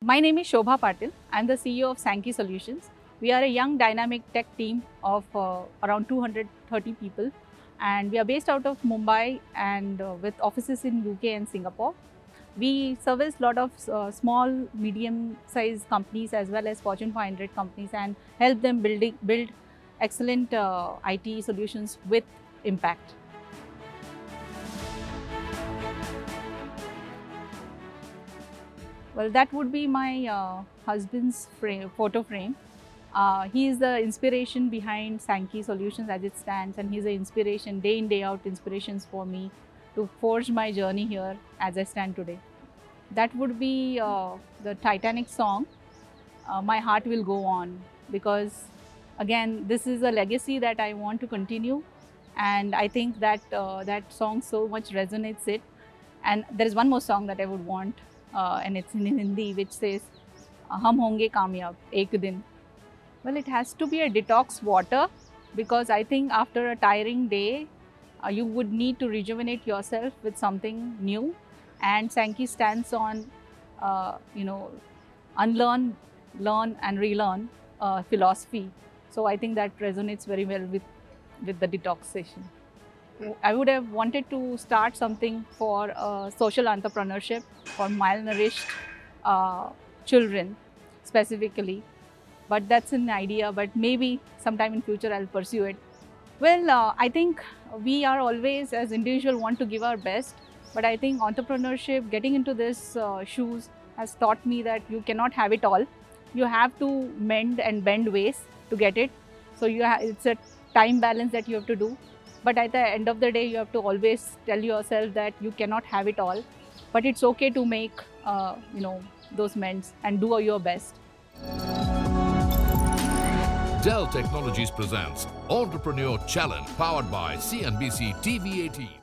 My name is Shobha Patil. I'm the CEO of Sankey Solutions. We are a young dynamic tech team of around 230 people, and we are based out of Mumbai and with offices in UK and Singapore. We service a lot of small, medium-sized companies as well as Fortune 500 companies and help them build excellent IT solutions with impact. Well, that would be my husband's photo frame. He is the inspiration behind Sankey Solutions as it stands, and he's the inspiration, day in, day out inspirations for me to forge my journey here as I stand today. That would be the Titanic song, My Heart Will Go On, because again, this is a legacy that I want to continue, and I think that that song so much resonates it. And there is one more song that I would want, and it's in Hindi, which says, "Hum honge kamyab ek din." Well, it has to be a detox water, because I think after a tiring day, you would need to rejuvenate yourself with something new. And Sankey stands on, unlearn, learn, and relearn philosophy. So I think that resonates very well with the detox session. I would have wanted to start something for social entrepreneurship for malnourished children specifically. But that's an idea, but maybe sometime in future I'll pursue it. Well, I think we are always, as individuals, want to give our best. But I think entrepreneurship, getting into this shoes, has taught me that you cannot have it all. You have to mend and bend ways to get it. So it's a time balance that you have to do. But at the end of the day, you have to always tell yourself that you cannot have it all. But it's okay to make those mends and do your best. Dell Technologies presents Entrepreneur Challenge, powered by CNBC TV18.